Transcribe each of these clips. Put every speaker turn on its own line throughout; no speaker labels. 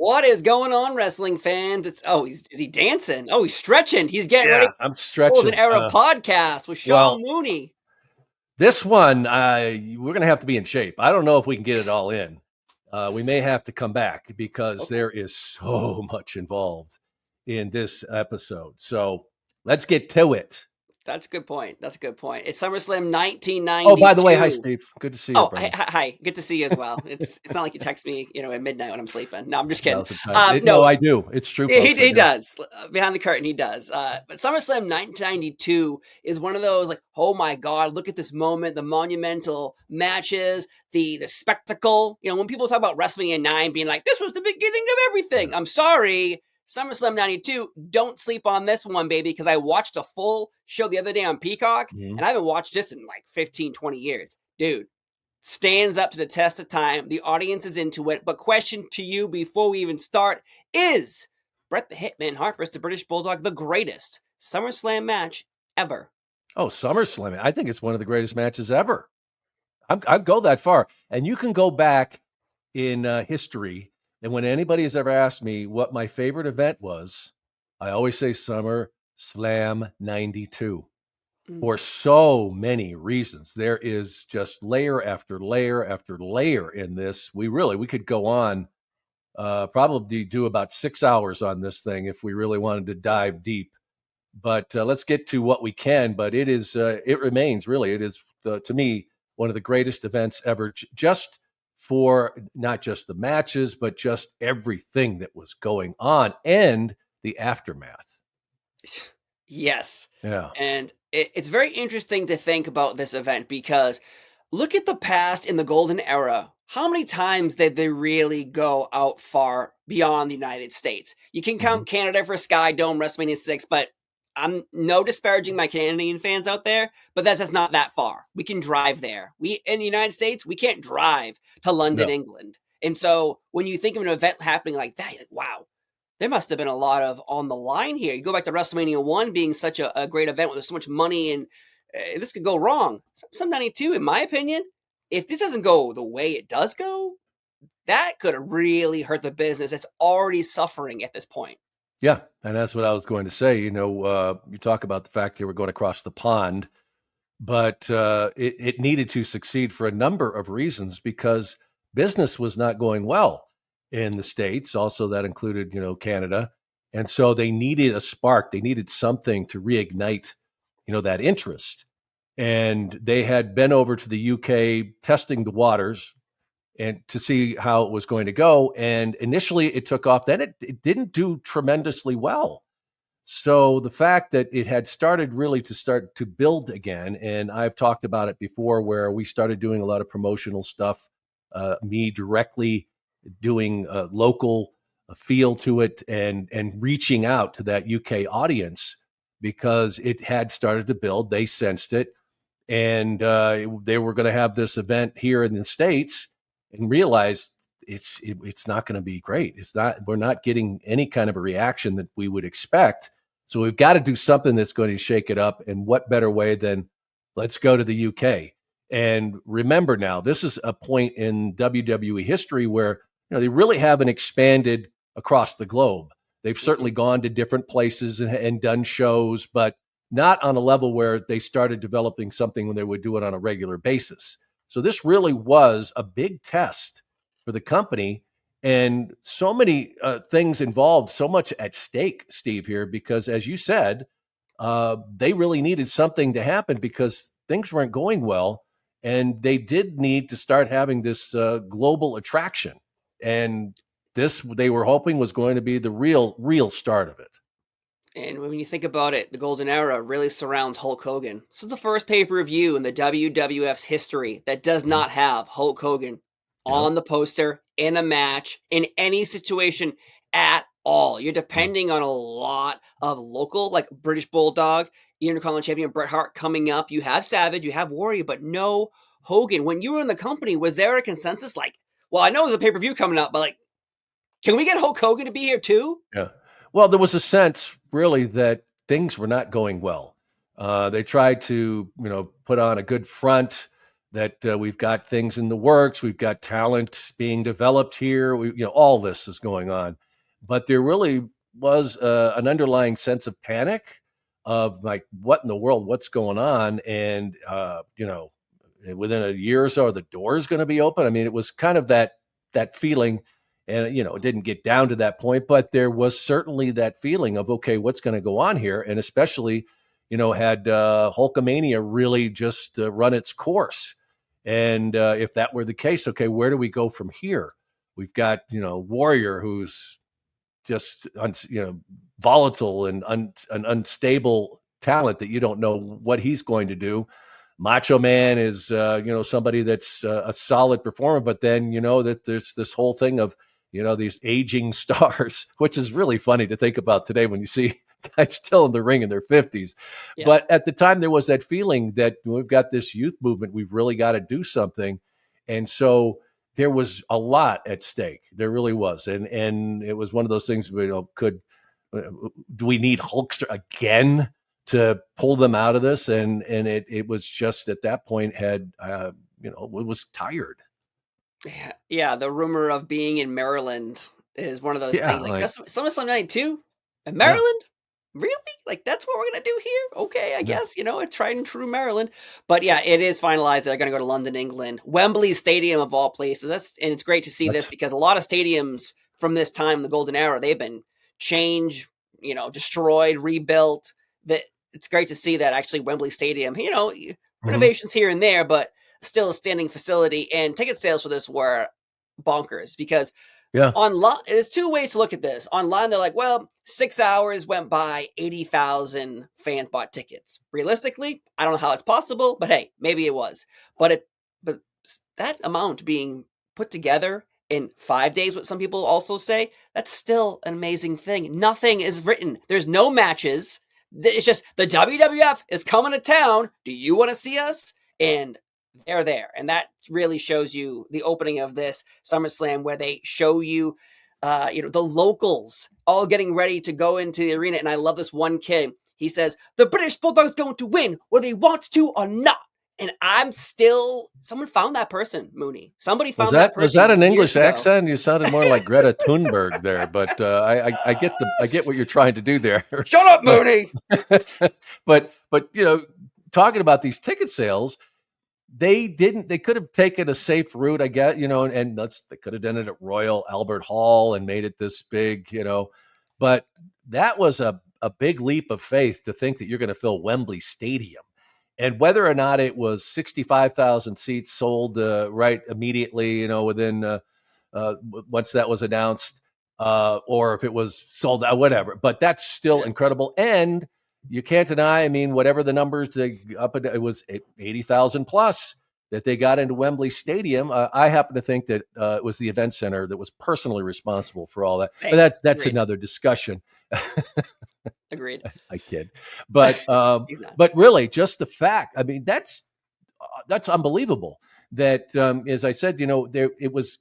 What is going on, wrestling fans? Is he dancing? Oh, he's stretching. He's getting ready
Yeah, I'm
for the Golden
stretching.
Era podcast with Sean
Well,
Mooney.
this one, we're going to have to be in shape. I don't know if we can get it all in. We may have to come back because
Okay.
there is so much involved in this episode. So let's get to it.
That's a good point. It's SummerSlam 1992.
Oh, by the way, hi, Steve. Good to see you,
Oh,
brother.
hi. Good to see you as well. It's not like you text me, at midnight when I'm sleeping. No, I'm just kidding.
1,000 times.
No,
No, I do. It's true, folks.
he does. Behind the curtain, he does. But SummerSlam 1992 is one of those like, oh my God, look at this moment, the monumental matches, the spectacle. When people talk about WrestleMania 9 being like, this was the beginning of everything. I'm sorry. SummerSlam 92, don't sleep on this one, baby, because I watched a full show the other day on Peacock, and I haven't watched this in like 15, 20 years. Dude, stands up to the test of time. The audience is into it. But question to you before we even start is Bret the Hitman Hart versus the British Bulldog the greatest SummerSlam match ever?
Oh, SummerSlam. I think it's one of the greatest matches ever. I'd go that far. And you can go back in history. And when anybody has ever asked me what my favorite event was, I always say SummerSlam 92 for so many reasons. There is just layer after layer after layer in this. We could go on, probably do about 6 hours on this thing if we really wanted to dive deep. But let's get to what we can. But it is, it remains really, it is to me one of the greatest events ever. Just for not just the matches, but just everything that was going on and the aftermath.
Yes.
Yeah.
And it's very interesting to think about this event because look at the past in the Golden Era. How many times did they really go out far beyond the United States? You can count Canada for Sky Dome, WrestleMania 6, but I'm no disparaging my Canadian fans out there, but that's not that far. We can drive there. We in the United States, we can't drive to London, England. And so when you think of an event happening like that, you're like, wow, there must have been a lot of on the line here. You go back to WrestleMania 1 being such a great event with so much money, and this could go wrong. Some 92, in my opinion, if this doesn't go the way it does go, that could really hurt the business. It's already suffering at this point.
Yeah, and that's what I was going to say. You talk about the fact that we're going across the pond, but it needed to succeed for a number of reasons because business was not going well in the States. Also, that included, Canada. And so they needed a spark. They needed something to reignite, that interest. And they had been over to the UK testing the waters and to see how it was going to go. And initially it took off. Then it didn't do tremendously well. So the fact that it had started to build again, and I've talked about it before where we started doing a lot of promotional stuff, me directly doing a local feel to it and reaching out to that UK audience because it had started to build. They sensed it. And they were going to have this event here in the States and realized it's not going to be great. We're not getting any kind of a reaction that we would expect. So we've got to do something that's going to shake it up. And what better way than let's go to the UK. And remember now, this is a point in WWE history where they really haven't expanded across the globe. They've certainly gone to different places and done shows, but not on a level where they started developing something when they would do it on a regular basis. So this really was a big test for the company, and so many things involved, so much at stake, Steve, here, because as you said, they really needed something to happen because things weren't going well, and they did need to start having this global attraction. And this, they were hoping, was going to be the real start of it.
And when you think about it, the Golden Era really surrounds Hulk Hogan. This is the first pay-per-view in the WWF's history that does not have Hulk Hogan on the poster, in a match, in any situation at all. You're depending on a lot of local, like British Bulldog, Intercontinental Champion Bret Hart coming up. You have Savage, you have Warrior, but no Hogan. When you were in the company, was there a consensus like, well, I know there's a pay-per-view coming up, but like, can we get Hulk Hogan to be here too?
Yeah. Well, there was a sense really that things were not going well. They tried to, put on a good front. that we've got things in the works, we've got talent being developed here, all this is going on. But there really was an underlying sense of panic of like, what in the world, what's going on? And, within a year or so, are the doors going to be open? I mean, it was kind of that feeling, and, it didn't get down to that point, but there was certainly that feeling of, okay, what's going to go on here? And especially, had Hulkamania really just run its course. And if that were the case, okay, where do we go from here? We've got, Warrior, who's just, volatile and an unstable talent that you don't know what he's going to do. Macho Man is, somebody that's a solid performer, but then, that there's this whole thing of, these aging stars, which is really funny to think about today when you see guys still in the ring in their 50s.
Yeah.
But at the time, there was that feeling that we've got this youth movement. We've really got to do something. And so there was a lot at stake. There really was. And it was one of those things, do we need Hulkster again to pull them out of this? And it was just at that point it was tired.
Yeah, the rumor of being in Maryland is one of those things. Like, that's SummerSlam 92 in Maryland? Yeah. Really? Like, that's what we're going to do here? Okay, I guess, a tried and true Maryland. But yeah, it is finalized. They're going to go to London, England. Wembley Stadium, of all places. And it's great to see this, because a lot of stadiums from this time, the Golden Era, they've been changed, destroyed, rebuilt. It's great to see that actually Wembley Stadium, renovations here and there, but still a standing facility. And ticket sales for this were bonkers, because online, there's two ways to look at this. Online, they're like, well, 6 hours went by, 80,000 fans bought tickets. Realistically, I don't know how it's possible, but hey, maybe it was. But that amount being put together in 5 days, what some people also say, that's still an amazing thing. Nothing is written. There's no matches. It's just the WWF is coming to town. Do you want to see us? And they're there. And that really shows you the opening of this SummerSlam, where they show you, the locals all getting ready to go into the arena. And I love this one kid. He says, the British Bulldog is going to win, whether he wants to or not. And someone found that person, Mooney. Somebody found that person.
Was that an English accent? You sounded more like Greta Thunberg there, but I get what you're trying to do there.
Shut up, Mooney.
But talking about these ticket sales, they could have taken a safe route, I guess, and they could have done it at Royal Albert Hall and made it this big, but that was a big leap of faith to think that you're going to fill Wembley Stadium. And whether or not it was 65,000 seats sold right immediately, within once that was announced, or if it was sold out, whatever. But that's still incredible. And you can't deny, I mean, whatever the numbers, it was 80,000 plus that they got into Wembley Stadium. I happen to think that it was the event center that was personally responsible for all that. But that's another discussion.
Agreed.
I kid, but really, just the fact. I mean, that's unbelievable. That as I said, it was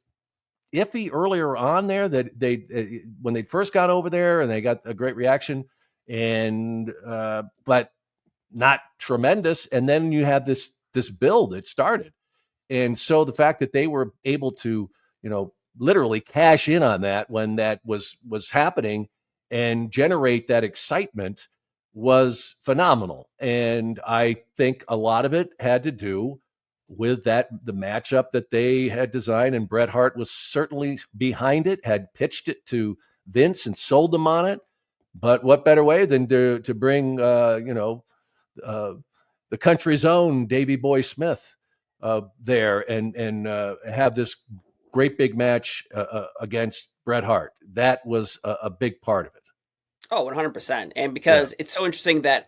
iffy earlier on there that they when they first got over there and they got a great reaction, and but not tremendous. And then you had this build that started, and so the fact that they were able to literally cash in on that when that was happening and generate that excitement was phenomenal. And I think a lot of it had to do with the matchup that they had designed, and Bret Hart was certainly behind it, had pitched it to Vince and sold them on it. But what better way than to bring the country's own Davey Boy Smith there and have this great big match against Bret Hart. That was a big part of it.
Oh, 100%. And because it's so interesting that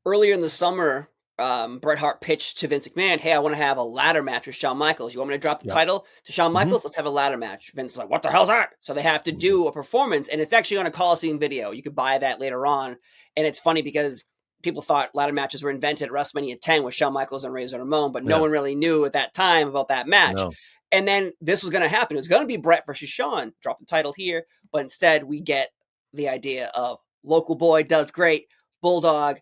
earlier in the summer, Bret Hart pitched to Vince McMahon, hey, I want to have a ladder match with Shawn Michaels. You want me to drop the title to Shawn Michaels? Let's have a ladder match. Vince is like, what the hell's that? So they have to do a performance, and it's actually on a Coliseum video. You could buy that later on. And it's funny because people thought ladder matches were invented at WrestleMania 10 with Shawn Michaels and Razor Ramon, but no one really knew at that time about that match. No. And then this was going to happen. It was going to be Bret versus Shawn. Drop the title here. But instead, we get the idea of local boy does great, Bulldog,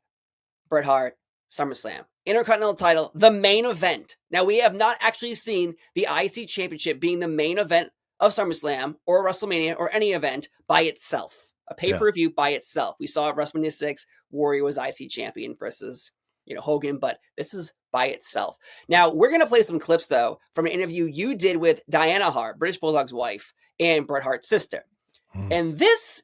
Bret Hart, SummerSlam. Intercontinental title, the main event. Now, we have not actually seen the IC Championship being the main event of SummerSlam or WrestleMania or any event by itself. A pay-per-view by itself. We saw at WrestleMania 6, Warrior was IC champion versus, Hogan, but this is by itself. Now, we're going to play some clips, though, from an interview you did with Diana Hart, British Bulldog's wife, and Bret Hart's sister. And this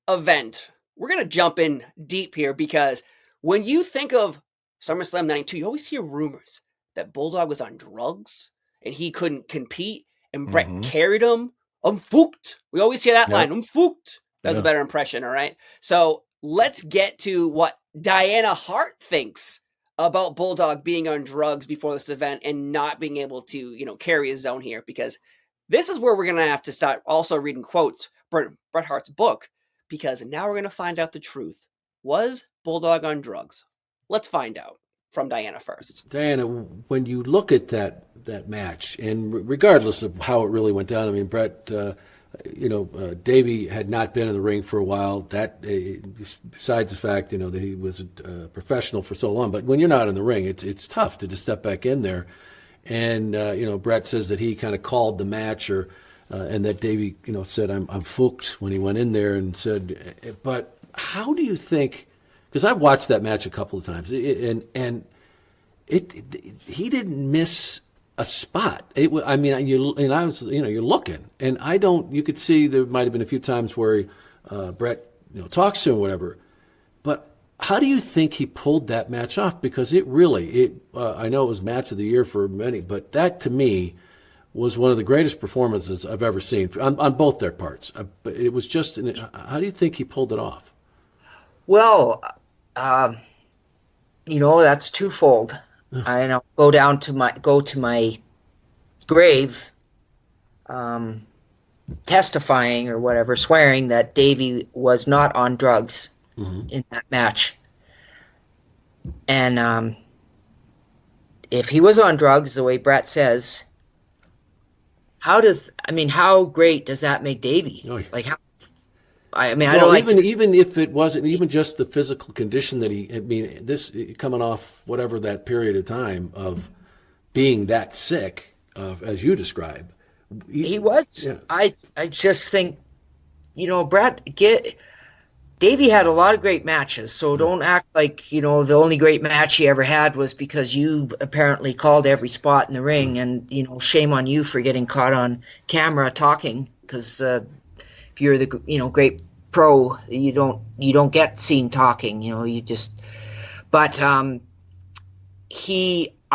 event, we're going to jump in deep here because when you think of SummerSlam 92, you always hear rumors that Bulldog was on drugs and he couldn't compete and Bret carried him. Fucked. We always hear that line, fucked. That's a better impression, all right? So let's get to what Diana Hart thinks about Bulldog being on drugs before this event and not being able to, carry his own here, because this is where we're going to have to start also reading quotes from Bret Hart's book, because now we're going to find out the truth. Was Bulldog on drugs? Let's find out from Diana first.
Diana, when you look at that match, and regardless of how it really went down, I mean, Bret, Davey had not been in the ring for a while. That, besides the fact, that he was a professional for so long. But when you're not in the ring, it's tough to just step back in there. And Bret says that he kind of called the match, and that Davey, said I'm fucked when he went in there and said. But how do you think? Because I've watched that match a couple of times, and he didn't miss a spot. I was, you're looking, and I don't. You could see there might have been a few times where Bret, talks to him, or whatever. But how do you think he pulled that match off? Because I know it was match of the year for many, but that to me was one of the greatest performances I've ever seen on both their parts. But it was just, how do you think he pulled it off?
Well, that's twofold. I go to my grave, testifying or whatever, swearing that Davey was not on drugs in that match. And if he was on drugs, the way Bret says, how great does that make Davey?
Oh, yeah.
Like how? I don't like
even if it wasn't even just the physical condition that this coming off whatever that period of time of being that sick, as you describe.
He was. Yeah. I just think, Davey had a lot of great matches, so don't act like, the only great match he ever had was because you apparently called every spot in the ring, and, shame on you for getting caught on camera talking, because if you're the great pro, you don't get seen talking. But I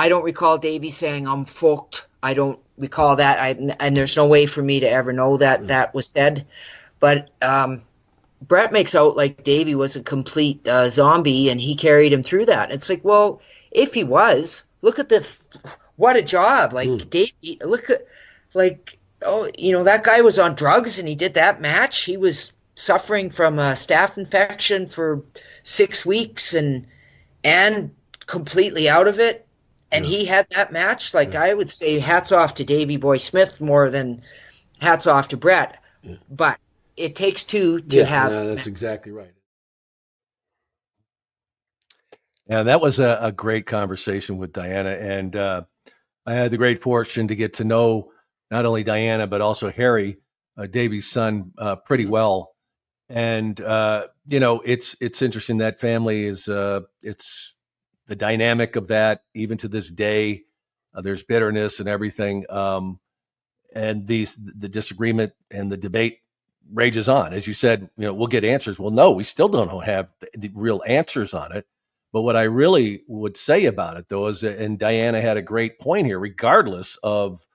don't recall Davey saying I'm fucked. I don't recall that. And there's no way for me to ever know that was said. But Bret makes out like Davey was a complete zombie, and he carried him through that. It's like, well, if he was, look at what a job! Like Davey, look at that guy was on drugs and he did that match. He was suffering from a staph infection for 6 weeks and completely out of it. And he had that match. I would say hats off to Davey Boy Smith more than hats off to Bret. Yeah. But it takes two to have.
No, that's exactly right.
Yeah, that was a great conversation with Diana. And I had the great fortune to get to know not only Diana, but also Harry, Davey's son, pretty well. And, it's interesting. That family is, it's the dynamic of that, even to this day, there's bitterness and everything. And the disagreement and the debate rages on. As you said, we'll get answers. Well, no, we still don't have the real answers on it. But what I really would say about it, though, is, and Diana had a great point here, regardless of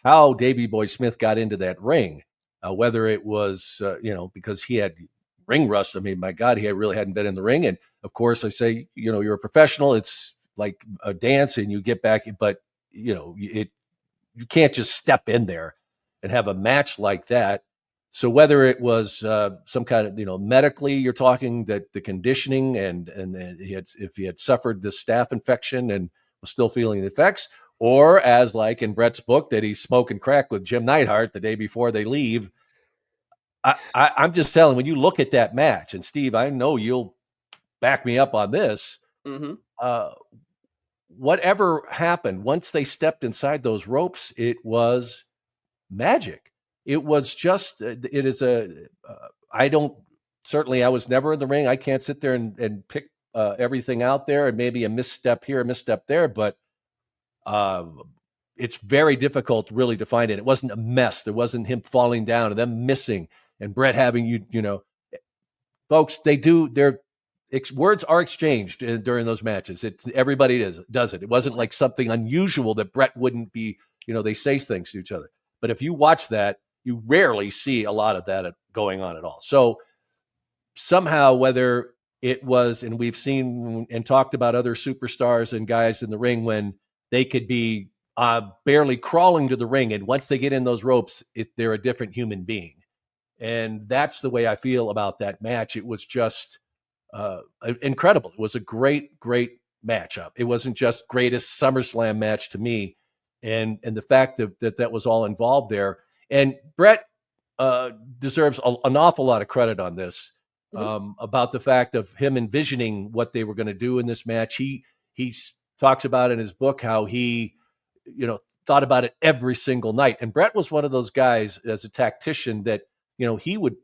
how Davey Boy Smith got into that ring, whether it was, because he had ring rust. I mean, my God, he really hadn't been in the ring. And of course, I say, you're a professional. It's like a dance and you get back, but you can't just step in there and have a match like that. So whether it was some kind of, medically, you're talking that the conditioning and if he had suffered this staph infection and was still feeling the effects, or as like in Bret's book that he's smoking crack with Jim Neidhart the day before they leave. I'm just telling, when you look at that match, and Steve, I know you'll back me up on this. whatever happened, once they stepped inside those ropes, it was magic. It was just, it is I don't, certainly I was never in the ring. I can't sit there and pick everything out there, and maybe a misstep here, a misstep there, but it's very difficult really to find it. It wasn't a mess. There wasn't him falling down and them missing and Bret having folks, their words are exchanged during those matches. Everybody does it. It wasn't like something unusual that Bret wouldn't be, they say things to each other. But if you watch that, you rarely see a lot of that going on at all. So somehow, whether it was, and we've seen and talked about other superstars and guys in the ring when they could be barely crawling to the ring, and once they get in those ropes, they're a different human being. And that's the way I feel about that match. It was just incredible. It was a great, great matchup. It wasn't just greatest SummerSlam match to me. And the fact that was all involved there. And Bret deserves an awful lot of credit on this, about the fact of him envisioning what they were going to do in this match. He talks about in his book how he, thought about it every single night. And Bret was one of those guys as a tactician that, he would,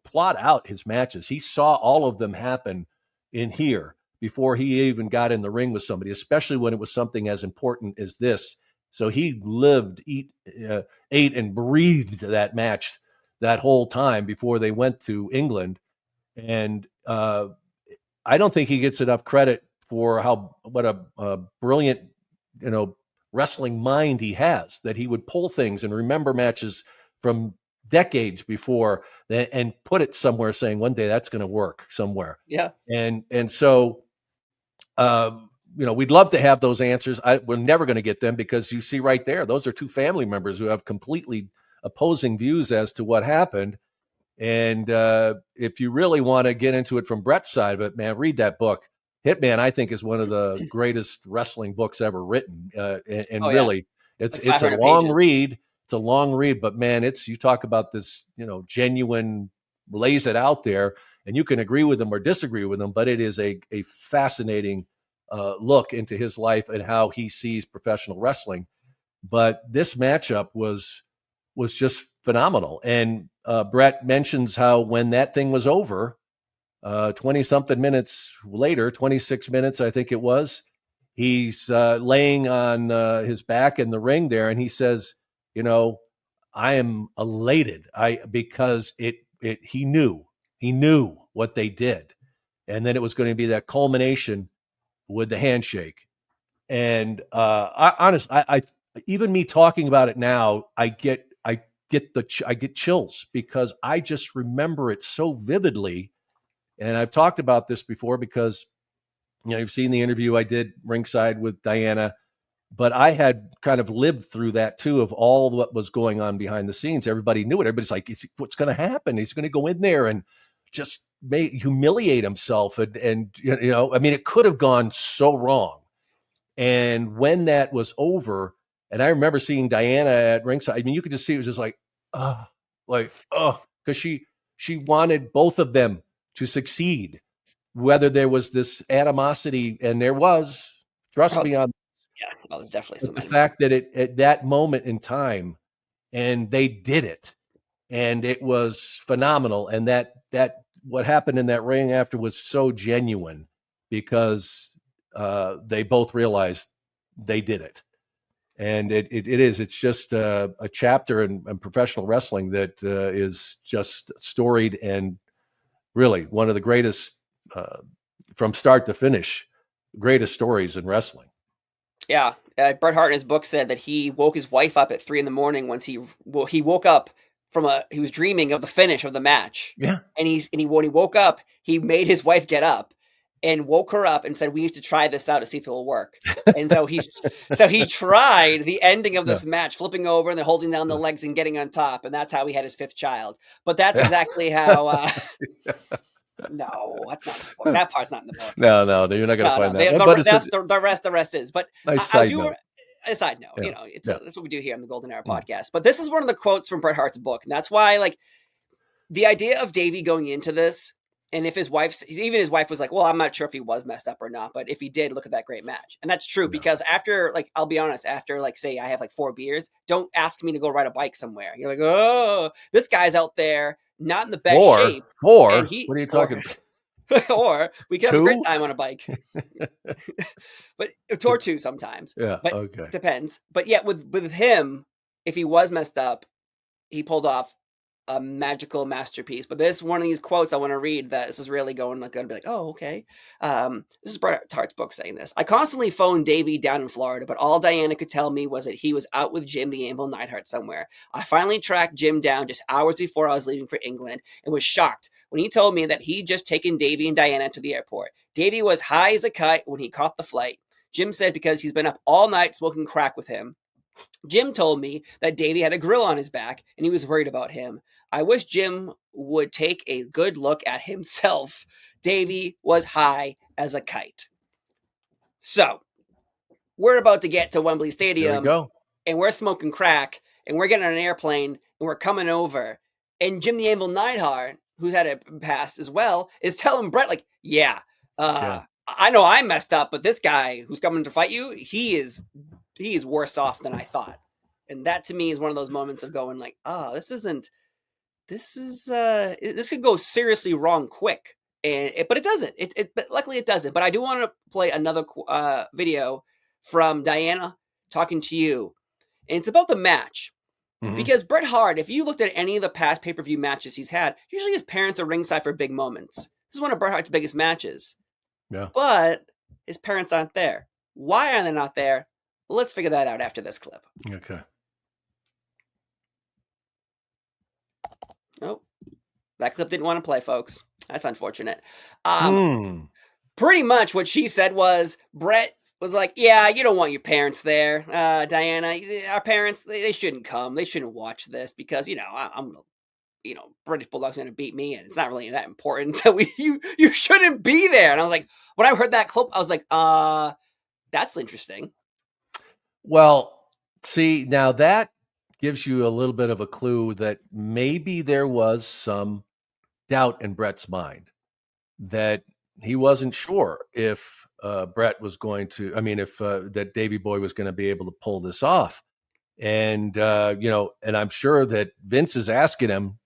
plot out his matches. He saw all of them happen in here before he even got in the ring with somebody, especially when it was something as important as this. So he lived, ate and breathed that match that whole time before they went to England. And I don't think he gets enough credit for what a brilliant, wrestling mind he has, that he would pull things and remember matches from decades before and put it somewhere saying one day that's going to work somewhere.
Yeah.
And so, we'd love to have those answers. We're never going to get them, because you see right there, those are two family members who have completely opposing views as to what happened. And if you really want to get into it from Bret's side of it, man, read that book. Hitman, I think, is one of the greatest wrestling books ever written. Really, it's
like
a long
pages.
read. It's a long read, but man, you talk about this, genuine, lays it out there, and you can agree with them or disagree with them, but it is a fascinating look into his life and how he sees professional wrestling. But this matchup was just phenomenal. And Bret mentions how when that thing was over, 20-something minutes later, 26 minutes, I think it was, he's laying on his back in the ring there, and he says, I am elated. Because he knew what they did. And then it was going to be that culmination with the handshake. And I even me talking about it now, I get chills, because I just remember it so vividly. And I've talked about this before, because you've seen the interview I did ringside with Diana, but I had kind of lived through that too, of all what was going on behind the scenes. Everybody knew it. Everybody's like, what's going to happen? He's going to go in there and just humiliate himself. And it could have gone so wrong. And when that was over, and I remember seeing Diana at ringside, you could just see it was just because she wanted both of them to succeed, whether there was this animosity, and there was, trust me on.
Yeah, well, there's definitely some.
The fact that at that moment in time, and they did it, and it was phenomenal, and that what happened in that ring after was so genuine, because they both realized they did it, and it's just a chapter in professional wrestling that is just storied, and really one of the greatest, from start to finish, greatest stories in wrestling.
Yeah, Bret Hart in his book said that he woke his wife up at 3 a.m. once he woke up he was dreaming of the finish of the match.
Yeah,
and when he woke up, he made his wife get up and woke her up and said, "We need to try this out to see if it will work." And so he tried the ending of this match, flipping over and then holding down the legs and getting on top, and that's how he had his 5th child. But that's exactly how. No, that's not the book. That part's not in the book.
No, you're not going to find that.
The rest is. But
nice side note.
A side note, that's what we do here on the Golden Era podcast. But this is one of the quotes from Bret Hart's book, and that's why, the idea of Davey going into this And if his wife was like, well, I'm not sure if he was messed up or not, but if he did, look at that great match. And that's true because after, like, I'll be honest, after, like, say I have like 4 beers, don't ask me to go ride a bike somewhere. You're like, oh, this guy's out there not in the best shape.
What
And
are you talking about?
Or we could have a great time on a bike. But or 2 sometimes.
Yeah.
But
Okay.
depends. But yeah, with him, if he was messed up, he pulled off a magical masterpiece. But this one of these quotes I want to read that this is really going to be like, oh, okay. This is Bret Hart's book saying this. I constantly phoned Davey down in Florida, but all Diana could tell me was that he was out with Jim the Anvil Neidhart somewhere. I finally tracked Jim down just hours before I was leaving for England and was shocked when he told me that he'd just taken Davey and Diana to the airport. Davey was high as a kite when he caught the flight. Jim said because he's been up all night smoking crack with him. Jim told me that Davey had a grill on his back and he was worried about him. I wish Jim would take a good look at himself. Davey was high as a kite. So, we're about to get to Wembley Stadium and we're smoking crack and we're getting on an airplane and we're coming over. And Jim the Anvil Neidhart, who's had a past as well, is telling Bret, like, I know I messed up, but this guy who's coming to fight you, he is worse off than I thought. And that to me is one of those moments of going like, oh, this could go seriously wrong quick. But it doesn't. But luckily it doesn't. But I do want to play another video from Diana talking to you. And it's about the match. Mm-hmm. Because Bret Hart, if you looked at any of the past pay-per-view matches he's had, usually his parents are ringside for big moments. This is one of Bret Hart's biggest matches. Yeah. But his parents aren't there. Why are they not there? Let's figure that out after this clip.
Okay.
Oh, that clip didn't want to play, folks. That's unfortunate. Pretty much what she said was Bret was like, yeah, you don't want your parents there, Diana. Our parents, they shouldn't come. They shouldn't watch this because, I'm British Bulldog's going to beat me and it's not really that important. So you shouldn't be there. And I was like, when I heard that clip, I was like, that's interesting.
Well, see, now that gives you a little bit of a clue that maybe there was some doubt in Bret's mind that he wasn't sure if Bret was going to, that Davey Boy was going to be able to pull this off. And, and I'm sure that Vince is asking him,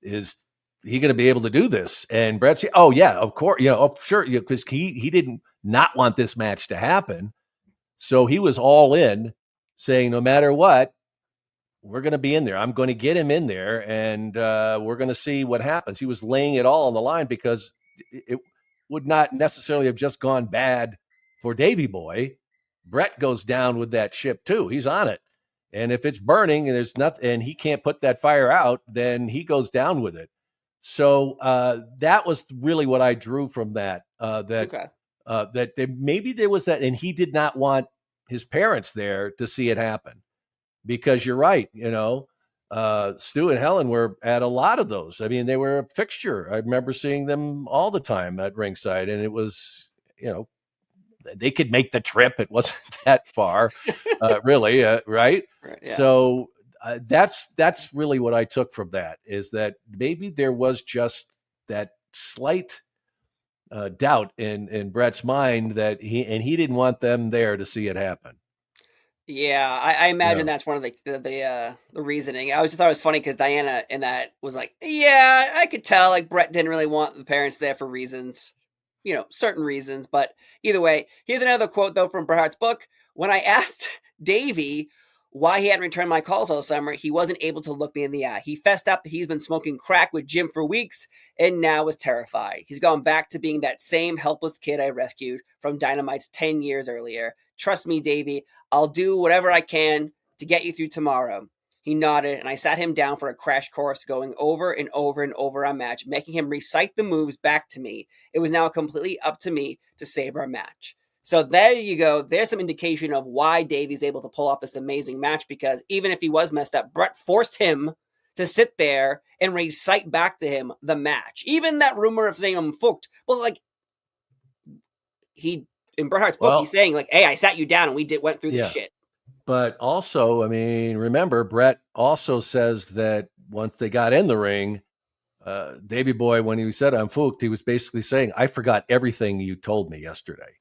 is he going to be able to do this? And Bret's, oh yeah, of course, sure. Because he didn't not want this match to happen. So he was all in saying, no matter what, we're going to be in there. I'm going to get him in there and we're going to see what happens. He was laying it all on the line because it would not necessarily have just gone bad for Davey Boy. Bret goes down with that ship too. He's on it. And if it's burning and there's nothing, and he can't put that fire out, then he goes down with it. So that was really what I drew from that. That maybe there was that, and he did not want his parents there to see it happen, because you're right. Stu and Helen were at a lot of those. I mean, they were a fixture. I remember seeing them all the time at ringside, and it was, they could make the trip. It wasn't that far, really, right? Right, yeah. So that's really what I took from that, is that maybe there was just that slight doubt in Bret's mind that he didn't want them there to see it happen.
Yeah, I imagine that's one of the reasoning. I just thought it was funny because Diana in that was like, yeah, I could tell like Bret didn't really want the parents there for reasons. Certain reasons, but either way, here's another quote though from Bret Hart's book. When I asked Davey why he hadn't returned my calls all summer, he wasn't able to look me in the eye. He fessed up that he's been smoking crack with Jim for weeks and now is terrified. He's gone back to being that same helpless kid I rescued from Dynamite's 10 years earlier. Trust me, Davey, I'll do whatever I can to get you through tomorrow. He nodded, and I sat him down for a crash course, going over and over and over our match, making him recite the moves back to me. It was now completely up to me to save our match. So there you go. There's some indication of why Davey's able to pull off this amazing match, because even if he was messed up, Bret forced him to sit there and recite back to him the match. Even that rumor of saying I'm fucked. Well, like, in Bret Hart's book, he's saying, like, hey, I sat you down and we went through this shit.
But also, remember, Bret also says that once they got in the ring, Davey Boy, when he said I'm fooked, he was basically saying, I forgot everything you told me yesterday.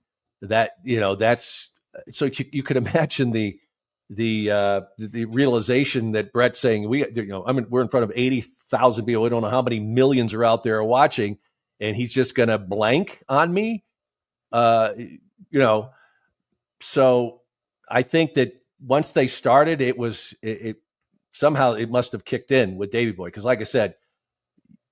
That, that's so you could imagine the realization that Bret's saying, we're in front of 80,000 people. We don't know how many millions are out there watching, and he's just going to blank on me. So I think that once they started, it somehow it must have kicked in with Davey Boy. Cause like I said,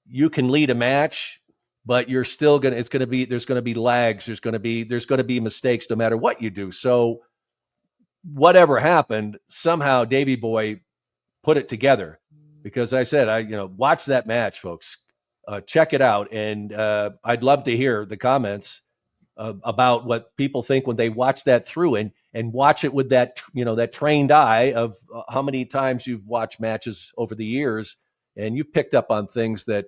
you can lead a match, but you're still there's going to be lags. There's going to be mistakes no matter what you do. So whatever happened, somehow Davey Boy put it together, because I said, watch that match, folks, check it out. And I'd love to hear the comments about what people think when they watch that through and watch it with that, that trained eye of how many times you've watched matches over the years, and you've picked up on things that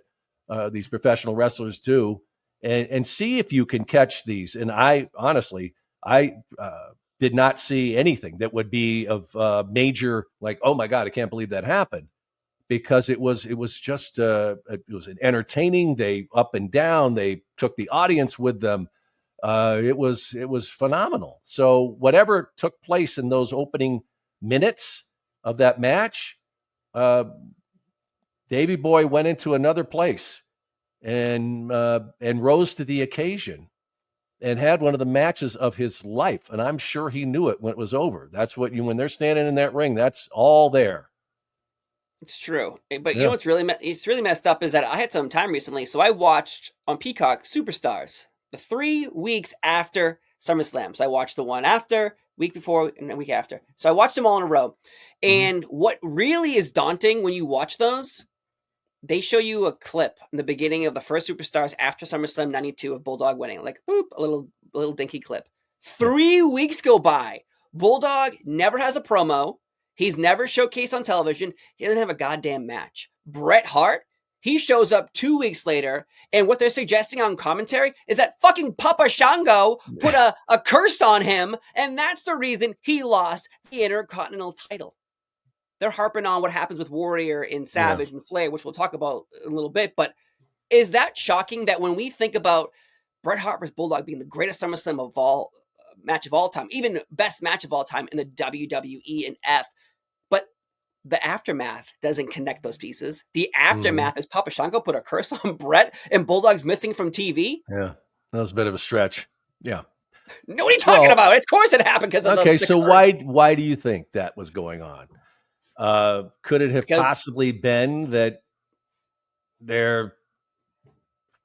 these professional wrestlers do, and see if you can catch these. And I honestly, did not see anything that would be of major, like, oh my God, I can't believe that happened, because it was just it was an entertaining. They up and down. They took the audience with them. It was phenomenal. So whatever took place in those opening minutes of that match, Davey Boy went into another place and rose to the occasion and had one of the matches of his life. And I'm sure he knew it when it was over. That's what when they're standing in that ring, that's all there.
It's true. But you know what's really messed up is that I had some time recently. So I watched on Peacock Superstars the 3 weeks after SummerSlam. So I watched the one after, week before, and the week after. So I watched them all in a row. And what really is daunting when you watch those, they show you a clip in the beginning of the first Superstars after SummerSlam 92 of Bulldog winning. Like, boop, a little dinky clip. 3 weeks go by. Bulldog never has a promo. He's never showcased on television. He doesn't have a goddamn match. Bret Hart, he shows up 2 weeks later, and what they're suggesting on commentary is that fucking Papa Shango put a curse on him, and that's the reason he lost the Intercontinental title. They're harping on what happens with Warrior and Savage and Flair, which we'll talk about in a little bit. But is that shocking that when we think about Bret Hart versus Bulldog being the greatest SummerSlam match of all time, even best match of all time in the WWE and F, but the aftermath doesn't connect those pieces. The aftermath is Papa Shango put a curse on Bret and Bulldog's missing from TV.
Yeah, that was a bit of a stretch. Yeah.
What are you talking about? Of course it happened because of the
so
curse.
why do you think that was going on? Could it have possibly been that they're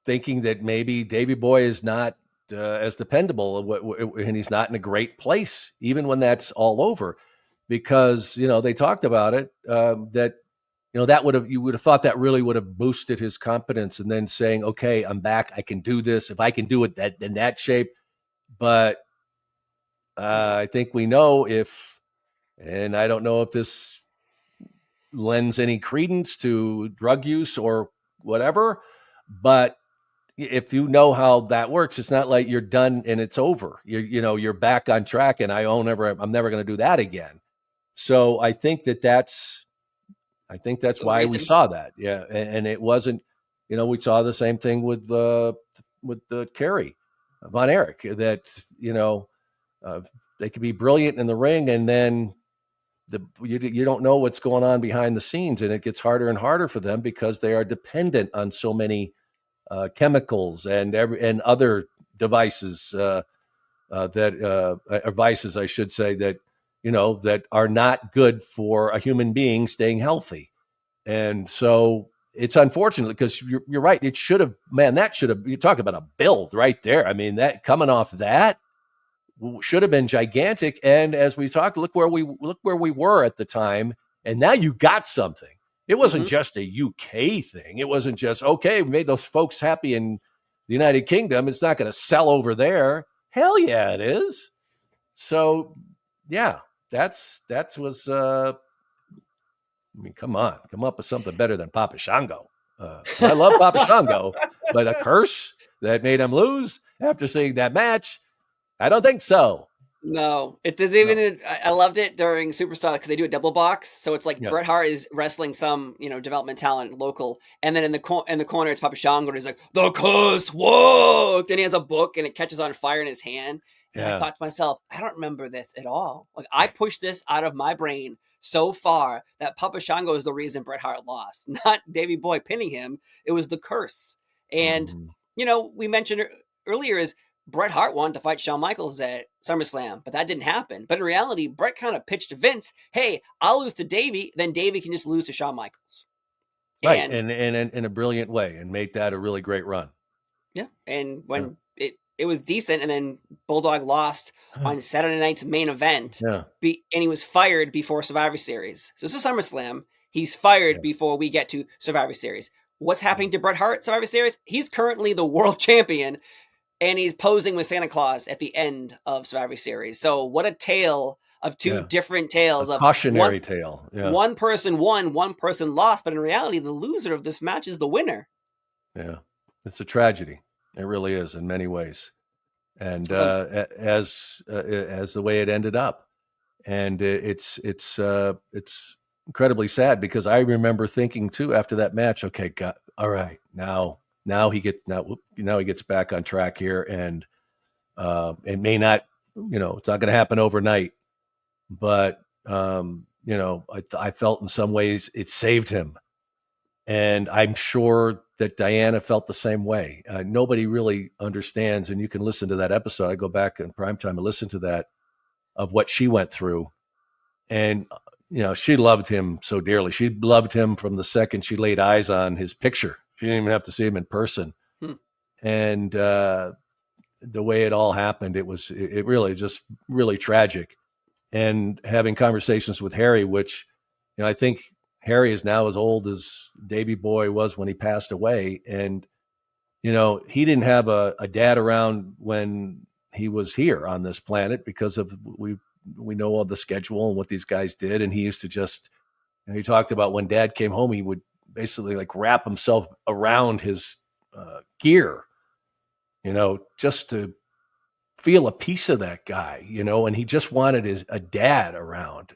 thinking that maybe Davey Boy is not as dependable, and he's not in a great place, even when that's all over? Because they talked about it, that you would have thought that really would have boosted his confidence, and then saying, okay, I'm back, I can do this. If I can do it in that shape, but I think we know and I don't know if this lends any credence to drug use or whatever, but if you know how that works, it's not like you're done and it's over. You're back on track, and I'm never going to do that again. So I think that's why we saw that. Yeah. And it wasn't, we saw the same thing with the Kerry Von Erich, that, they could be brilliant in the ring, and then you don't know what's going on behind the scenes, and it gets harder and harder for them because they are dependent on so many chemicals and other devices vices, I should say, that that are not good for a human being staying healthy. And so it's unfortunate, because you're right. It should have, you talk about a build right there. I mean, that coming off that should have been gigantic. And as we talked, look where we were at the time. And now you got something. It wasn't just a UK thing. It wasn't just, okay, we made those folks happy in the United Kingdom. It's not going to sell over there. Hell yeah, it is. So yeah, that was, come up with something better than Papa Shango. I love Papa Shango, but a curse that made him lose after seeing that match, I don't think so.
No, it doesn't even. I loved it during Superstar because they do a double box, so it's like
Yeah.
Bret Hart is wrestling some development talent local, and then in the corner it's Papa Shango, and he's like the curse worked, and he has a book and it catches on fire in his hand. And I
Yeah.
thought to myself, I don't remember this at all. Like I pushed this out of my brain so far that Papa Shango is the reason Bret Hart lost, not Davey Boy pinning him. It was the curse, and we mentioned earlier is Bret Hart wanted to fight Shawn Michaels at SummerSlam, but that didn't happen. But in reality, Bret kind of pitched to Vince, hey, I'll lose to Davey, then Davey can just lose to Shawn Michaels.
Right,
And
in a brilliant way, and make that a really great run.
Yeah, and when it was decent, and then Bulldog lost on Saturday night's main event, and he was fired before Survivor Series. So it's a SummerSlam. He's fired before we get to Survivor Series. What's happening to Bret Hart at Survivor Series? He's currently the world champion, and he's posing with Santa Claus at the end of Survivor Series. So what a tale of two different tales.
A
of
cautionary tale. Yeah.
One person won, one person lost, but in reality, the loser of this match is the winner.
Yeah, it's a tragedy. It really is in many ways. And as the way it ended up. And it's incredibly sad because I remember thinking too after that match, okay, all right, now he gets back on track here, and it may not, it's not going to happen overnight, but I felt in some ways it saved him, and I'm sure that Diana felt the same way. Nobody really understands, and you can listen to that episode. I go back in primetime and listen to that of what she went through, and she loved him so dearly. She loved him from the second she laid eyes on his picture. She didn't even have to see him in person. And the way it all happened, it really just really tragic. And having conversations with Harry, which I think Harry is now as old as Davey Boy was when he passed away. And, he didn't have a dad around when he was here on this planet because of we know all the schedule and what these guys did. And he used to just, he talked about when Dad came home, he would basically like wrap himself around his gear, just to feel a piece of that guy, and he just wanted a dad around,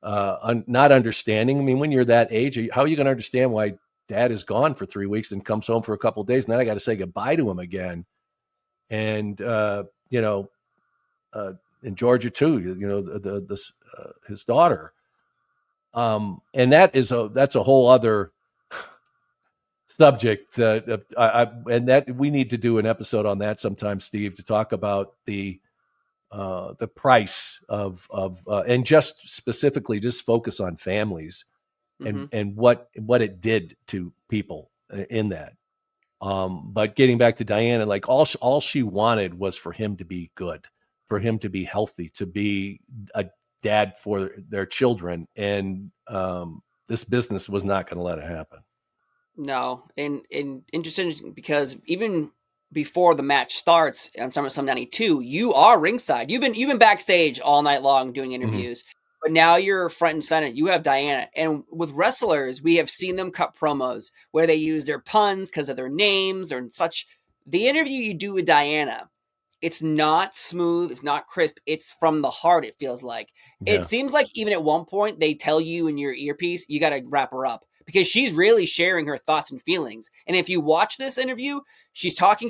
not understanding. I mean, when you're that age, how are you going to understand why Dad is gone for 3 weeks and comes home for a couple of days, and then I got to say goodbye to him again? And, and Georgia too, his daughter. And that's a whole other subject and that we need to do an episode on that sometime, Steve, to talk about the price of and just specifically just focus on families and what it did to people in that. But getting back to Diana, like all she wanted was for him to be good, for him to be healthy, to be a dad for their children. And this business was not going to let it happen.
No, and interesting because even before the match starts on SummerSlam '92, you are ringside. You've been backstage all night long doing interviews, but now you're front and center. You have Diana, and with wrestlers, we have seen them cut promos where they use their puns because of their names or such. The interview you do with Diana, it's not smooth, it's not crisp, it's from the heart. It feels like it seems like even at one point they tell you in your earpiece you got to wrap her up, because she's really sharing her thoughts and feelings. And if you watch this interview, she's talking,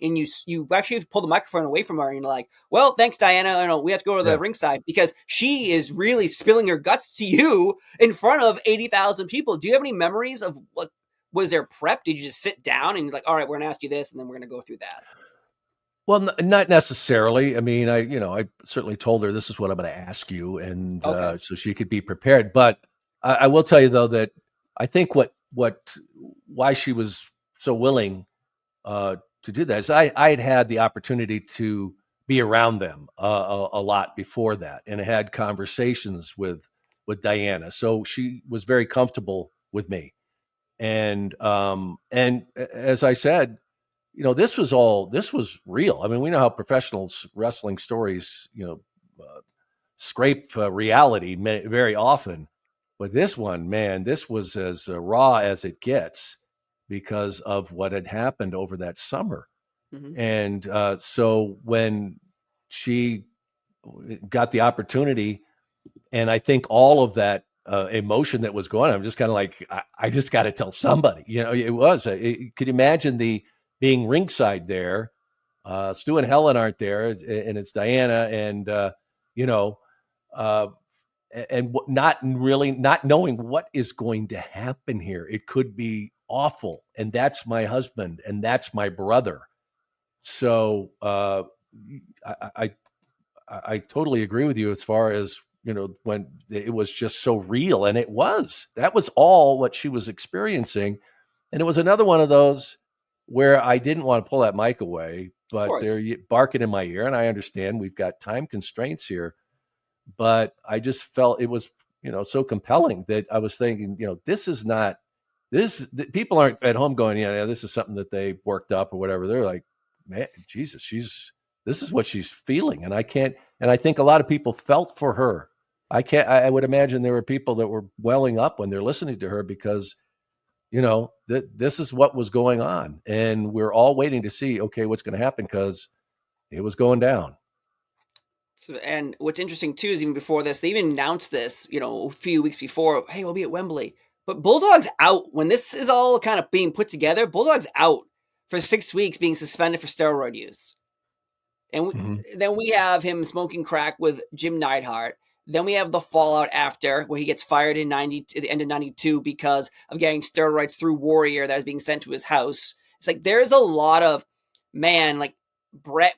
and you actually pull the microphone away from her, and you're like, well, thanks, Diana. We have to go to the ringside, because she is really spilling her guts to you in front of 80,000 people. Do you have any memories of what was there prep? Did you just sit down and you're like, all right, we're going to ask you this, and then we're going to go through that?
Well, not necessarily. I mean, I certainly told her this is what I'm going to ask you, and so she could be prepared. But I will tell you though that I think why she was so willing to do that is I had the opportunity to be around them a lot before that, and I had conversations with Diana, so she was very comfortable with me. And as I said, this was real. I mean, we know how professional wrestling stories, scrape reality very often. But this one, man, this was as raw as it gets because of what had happened over that summer. And so when she got the opportunity. And I think all of that emotion that was going on, I'm just kind of like, I just got to tell somebody, it was, could you imagine being ringside there? Stu and Helen aren't there, and it's Diana, and and not knowing what is going to happen here. It could be awful, and that's my husband, and that's my brother. So I totally agree with you as far as when it was just so real, and that was all what she was experiencing, and it was another one of those where I didn't want to pull that mic away, but they're barking in my ear, and I understand we've got time constraints here, but I just felt it was, so compelling that I was thinking, people aren't at home going, this is something that they worked up or whatever. They're like, man, Jesus, this is what she's feeling. And I think a lot of people felt for her. I would imagine there were people that were welling up when they're listening to her because, this is what was going on. And we're all waiting to see, okay, what's going to happen, because it was going down.
So, and what's interesting too is even before this, they even announced this, a few weeks before, hey, we'll be at Wembley. But Bulldog's out when this is all kind of being put together. Bulldog's out for 6 weeks, being suspended for steroid use. And then we have him smoking crack with Jim Neidhart. Then we have the fallout after, where he gets fired in the end of 92 because of getting steroids through Warrior that was being sent to his house. It's like, there's a lot of, Bret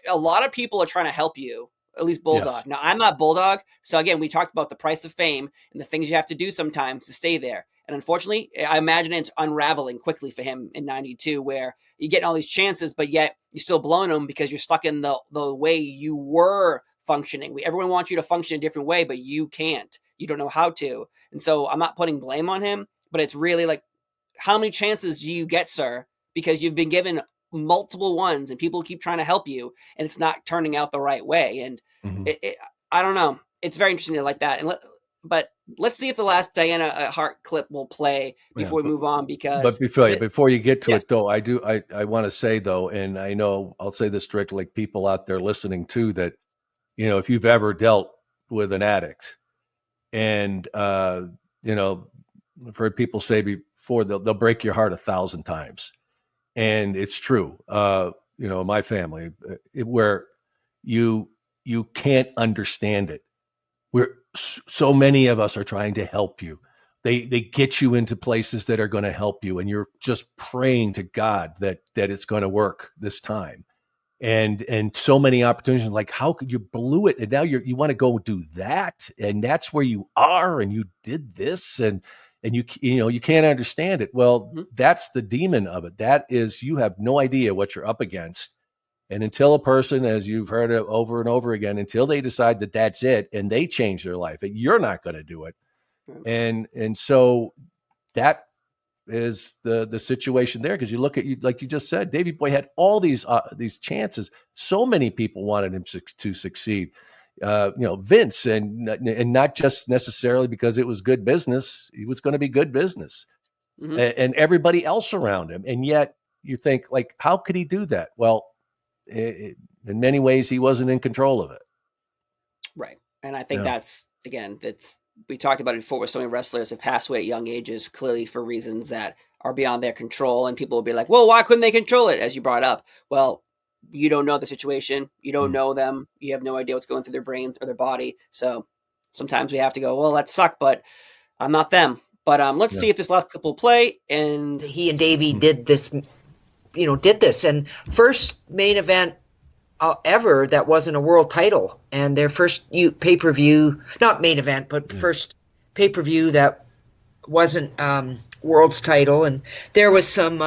a lot of people are trying to help you, at least Bulldog. Yes. Now, I'm not Bulldog. So again, we talked about the price of fame and the things you have to do sometimes to stay there. And unfortunately, I imagine it's unraveling quickly for him in 92, where you're getting all these chances, but yet you're still blowing them because you're stuck in the way you were functioning. Everyone wants you to function a different way, but you can't. You don't know how to. And so I'm not putting blame on him, but it's really like, how many chances do you get, sir? Because you've been given multiple ones and people keep trying to help you and it's not turning out the right way. And I don't know. It's very interesting like that. But let's see if the last Diana Hart clip will play before we move on. But
before you get to it, though, I want to say, though, and I know I'll say this directly, like people out there listening too, that, if you've ever dealt with an addict and, I've heard people say before, they'll break your heart 1,000 times. And it's true. My family, where you can't understand it. So many of us are trying to help you. They get you into places that are going to help you, and you're just praying to God that it's going to work this time. And so many opportunities, like, how could you blew it, and now you want to go do that, and that's where you are, and you did this, and you can't understand it. Well, that's the demon of it. That is, you have no idea what you're up against. And until a person, as you've heard it over and over again, until they decide that that's it and they change their life, you're not going to do it. And so that is the situation there. Because you look at, like you just said, Davey Boy had all these chances. So many people wanted him to succeed. Vince, and not just necessarily because it was good business. He was going to be good business, and everybody else around him. And yet you think, like, how could he do that? Well, in many ways, he wasn't in control of it.
Right. And I think we talked about it before, where so many wrestlers have passed away at young ages, clearly for reasons that are beyond their control. And people will be like, well, why couldn't they control it? As you brought up. Well, you don't know the situation. You don't know them. You have no idea what's going through their brains or their body. So sometimes we have to go, well, that sucked, but I'm not them. But let's see if this last clip will play. And
he and Davey did this, and first main event ever that wasn't a world title, and their first pay-per-view, not main event, but first pay-per-view that wasn't world's title. And there was some,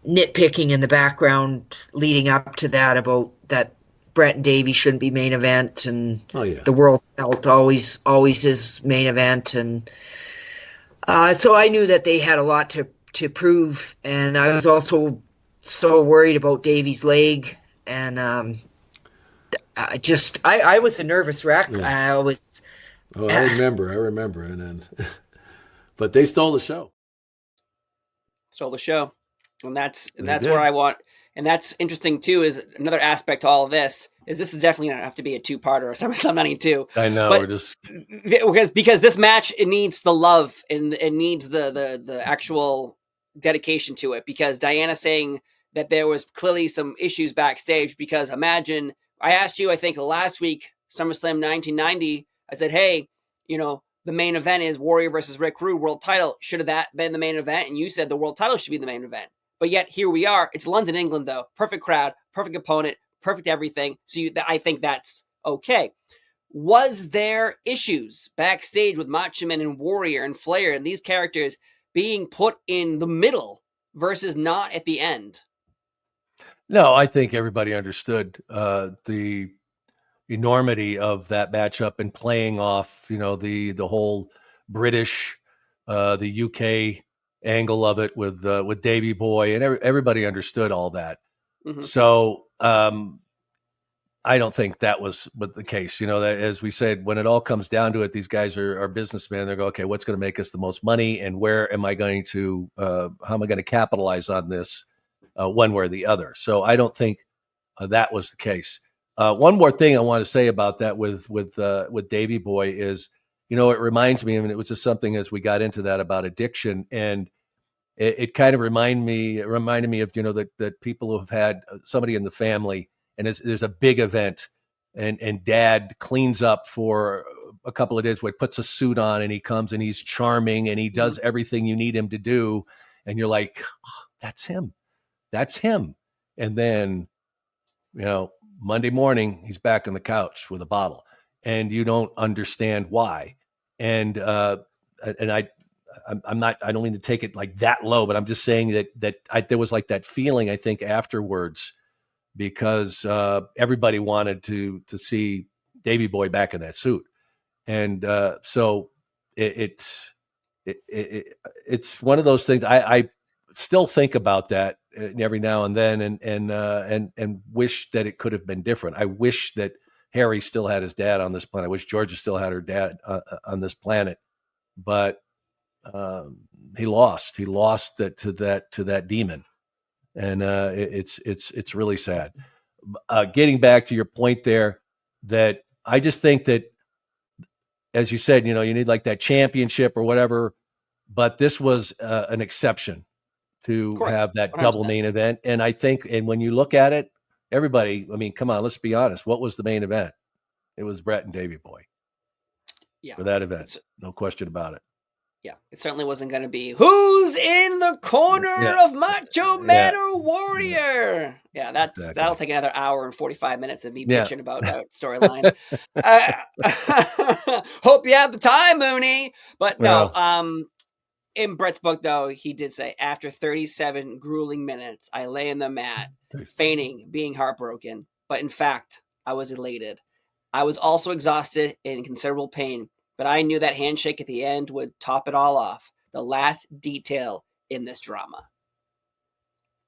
nitpicking in the background leading up to that about that Bret and Davey shouldn't be main event, and the world's belt always is main event. And so I knew that they had a lot to prove, and I was also so worried about Davey's leg, and I was a nervous wreck. I was.
Oh, I remember, and then, but they stole the show.
And that's where I want. And that's interesting too, is another aspect to all of this is definitely going to have to be a two-parter or SummerSlam 92.
I know,
but
we're just
because this match, it needs the love and it needs the actual dedication to it, because Diana saying that there was clearly some issues backstage, because imagine, I asked you, I think last week, SummerSlam 1990, I said, hey, the main event is Warrior versus Rick Rude world title. Should have that been the main event? And you said the world title should be the main event. But yet here we are. It's London, England, though. Perfect crowd, perfect opponent, perfect everything. So I think that's okay. Was there issues backstage with Macho Man and Warrior and Flair and these characters being put in the middle versus not at the end?
No, I think everybody understood the enormity of that matchup and playing off, the whole British, the UK angle of it with Davey Boy, and everybody understood all that.
Mm-hmm.
So I don't think that was the case. That, as we said, when it all comes down to it, these guys are businessmen. They go, okay, what's going to make us the most money, and where am I going to, how am I going to capitalize on this, one way or the other? So I don't think that was the case. One more thing I want to say about that with Davey Boy is, it reminds me, and it was just something as we got into that about addiction, and it kind of reminded me of, that people who have had somebody in the family, and there's a big event, and dad cleans up for a couple of days, where he puts a suit on and he comes and he's charming and he does everything you need him to do, and you're like, oh, that's him, and then Monday morning, he's back on the couch with a bottle, and you don't understand why. And I don't mean to take it like that low, but I'm just saying that there was like that feeling, I think, afterwards, because everybody wanted to see Davey Boy back in that suit, and so it's one of those things. I still think about that every now and then, and wish that it could have been different. I wish that Harry still had his dad on this planet. I wish Georgia still had her dad on this planet, but he lost to that demon, and it's really sad. Getting back to your point there, that I just think that, as you said, you need like that championship or whatever, but this was an exception to have that
100%.
double main event. And I think, and when you look at it, everybody, I mean, come on, let's be honest. What was the main event? It was Bret and Davey Boy.
Yeah.
For that event. No question about it.
Yeah. It certainly wasn't going to be who's in the corner of Macho Man or Warrior. Yeah. That'll take another hour and 45 minutes of me bitching about that storyline. Hope you have the time, Mooney. But no, in Bret's book, though, he did say, after 37 grueling minutes, I lay in the mat, fainting, being heartbroken. But in fact, I was elated. I was also exhausted and in considerable pain, but I knew that handshake at the end would top it all off, the last detail in this drama.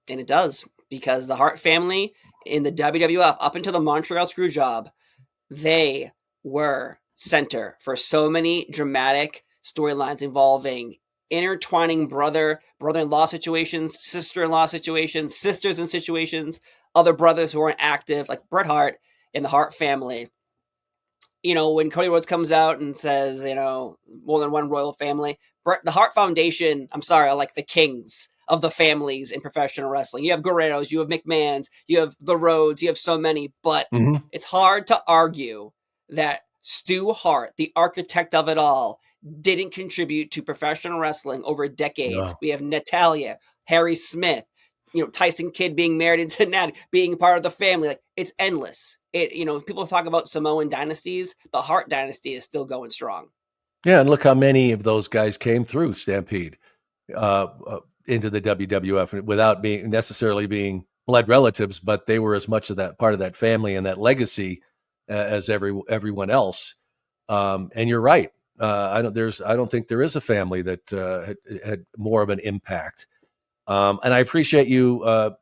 And it does, because the Hart family in the WWF, up until the Montreal Screwjob, they were center for so many dramatic storylines involving intertwining brother-in-law situations, sister-in-law situations, sisters in situations, other brothers who weren't active, like Bret Hart in the Hart family. When Cody Rhodes comes out and says, more than one royal family, the Hart Foundation, I'm sorry, are like the kings of the families in professional wrestling. You have Guerreros, you have McMahons, you have the Rhodes, you have so many, but it's hard to argue that Stu Hart, the architect of it all, didn't contribute to professional wrestling over decades. No. We have Natalia, Harry Smith, Tyson Kidd being married into Nat, being part of the family. Like, it's endless. People talk about Samoan dynasties. The Hart dynasty is still going strong.
Yeah, and look how many of those guys came through Stampede into the WWF without necessarily being blood relatives, but they were as much of that part of that family and that legacy as everyone else. And you're right. I don't think there is a family that had more of an impact. And I appreciate you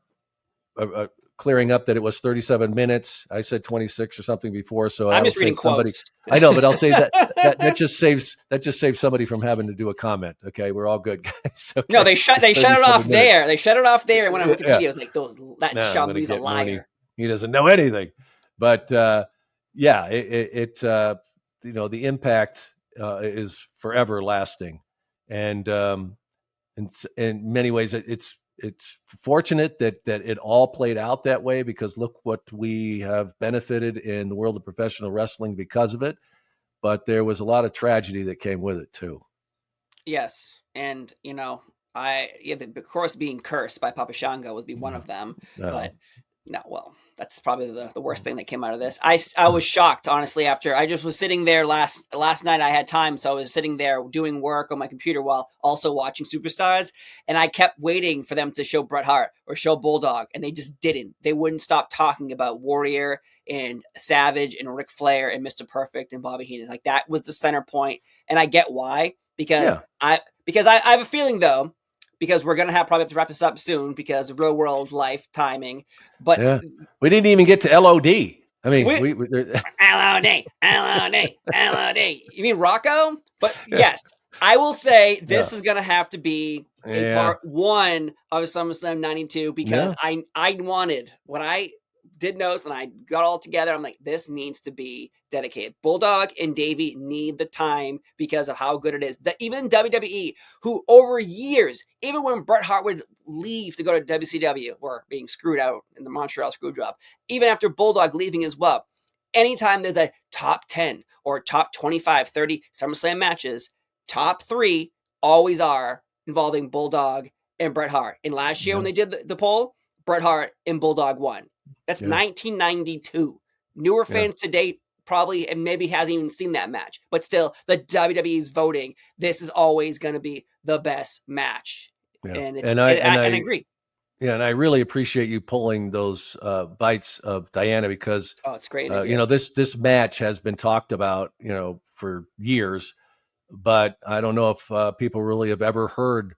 clearing up that it was 37 minutes. I said 26 or something before, so
I'm
I'll
just reading
save somebody.
quotes.
I know, but I'll say that just saves somebody from having to do a comment. Okay, we're all good, guys. Okay.
No, they shut it off
minutes.
there. They shut it off there. And when on Wikipedia,
Yeah.
it was like, that Sean Mooney's a liar.
Mooney. He doesn't know anything. But the impact is forever lasting, and in many ways, it's fortunate that it all played out that way, because look what we have benefited in the world of professional wrestling because of it. But there was a lot of tragedy that came with it too.
Yes, and of course, being cursed by Papa Shango would be one of them, but. No, well, that's probably the worst thing that came out of this. I was shocked, honestly, after I just was sitting there last night. I had time, so I was sitting there doing work on my computer while also watching Superstars, and I kept waiting for them to show Bret Hart or show Bulldog, and they just didn't. They wouldn't stop talking about Warrior and Savage and Ric Flair and Mr. Perfect and Bobby Heenan. Like, that was the center point, and I get why, because I have a feeling, though, because we're going to probably have to wrap this up soon because of real world life timing. But
we didn't even get to LOD. I mean, we
LOD. You mean Rocco? But yes, I will say this is going to have to be a part one of SummerSlam 92, because I wanted what I did notice, and I got all together. I'm like, this needs to be dedicated. Bulldog and Davey need the time because of how good it is. Even WWE, who over years, even when Bret Hart would leave to go to WCW, or being screwed out in the Montreal Screwjob, even after Bulldog leaving as well, anytime there's a top 10 or top 25, 30 SummerSlam matches, top 3 always are involving Bulldog and Bret Hart. And last year when they did the poll, Bret Hart and Bulldog won. That's 1992. Newer fans today probably and maybe hasn't even seen that match, but still, the WWE is voting. This is always going to be the best match, and I agree.
Yeah, and I really appreciate you pulling those bites of Diana, because
it's great.
This match has been talked about for years, but I don't know if people really have ever heard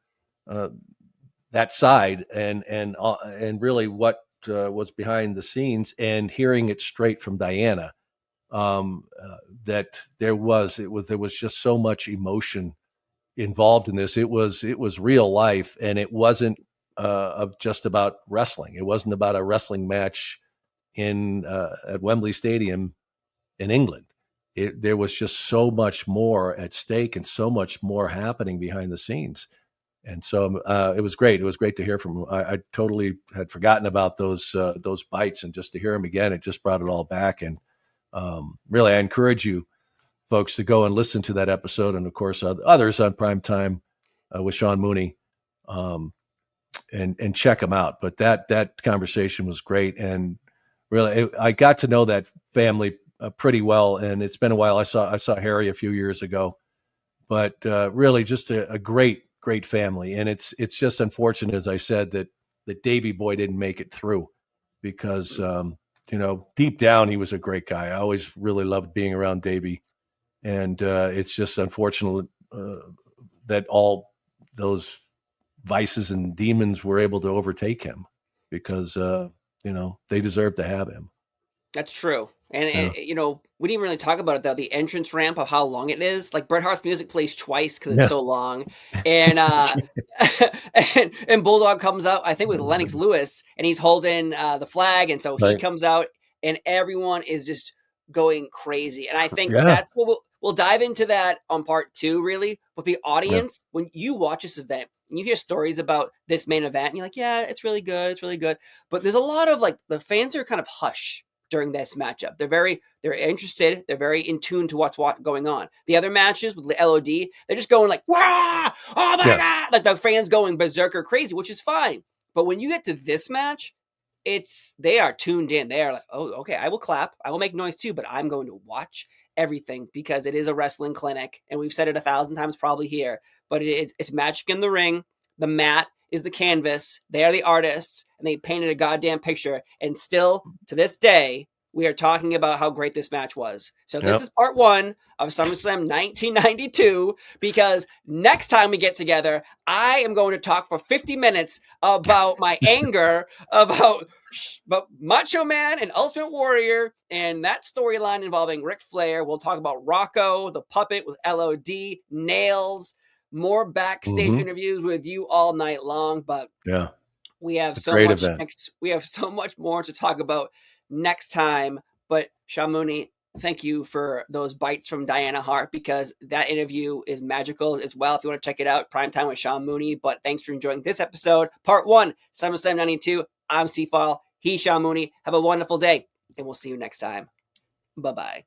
that side and really what was behind the scenes, and hearing it straight from Diana, that there was just so much emotion involved in this. It was real life, and it wasn't just about wrestling. It wasn't about a wrestling match at Wembley Stadium in England. There was just so much more at stake and so much more happening behind the scenes. And so it was great. It was great to hear from him. I totally had forgotten about those bites, and just to hear him again, it just brought it all back. And really, I encourage you folks to go and listen to that episode, and of course others on Primetime with Sean Mooney, and check them out. But that conversation was great, and really, I got to know that family pretty well. And it's been a while. I saw Harry a few years ago, but really just a great family. And it's just unfortunate, as I said, that Davey Boy didn't make it through, because deep down he was a great guy. I always really loved being around Davey, and it's just unfortunate that all those vices and demons were able to overtake him, because they deserve to have him.
That's true. And we didn't really talk about it, though. The entrance ramp of how long it is. Like, Bret Hart's music plays twice because it's so long. And and Bulldog comes out, I think, with Lennox Lewis, and he's holding the flag. And so he comes out, and everyone is just going crazy. And I think that's what we'll dive into that on part 2, really, with the audience. When you watch this event and you hear stories about this main event, and you're like, yeah, it's really good. It's really good. But there's a lot of, like, the fans are kind of hush during this matchup. They're interested. They're very in tune to what's going on. The other matches with the LOD, they're just going like, wow, oh my God. Like, the fans going berserker crazy, which is fine. But when you get to this match, they are tuned in. They are like, oh, okay, I will clap. I will make noise too, but I'm going to watch everything, because it is a wrestling clinic. And we've said it 1,000 times probably here, but it's magic in the ring. The mat is the canvas. They are the artists, and they painted a goddamn picture. And still to this day, we are talking about how great this match was. So this
Yep.
is part 1 of SummerSlam 1992, because next time we get together, I am going to talk for 50 minutes about my anger about Macho Man and Ultimate Warrior and that storyline involving Ric Flair. We'll talk about Rocco, the puppet with LOD, Nails, more backstage interviews with you all night long, but
Yeah.
we have
It's a
so
great
much
event.
we have so much more to talk about next time. But Sean Mooney, thank you for those bites from Diana Hart, because that interview is magical as well. If you want to check it out, Primetime with Sean Mooney. But thanks for enjoying this episode, part 1, SummerSlam 92. I'm Steve Fall. He's Sean Mooney. Have a wonderful day, and we'll see you next time. Bye-bye.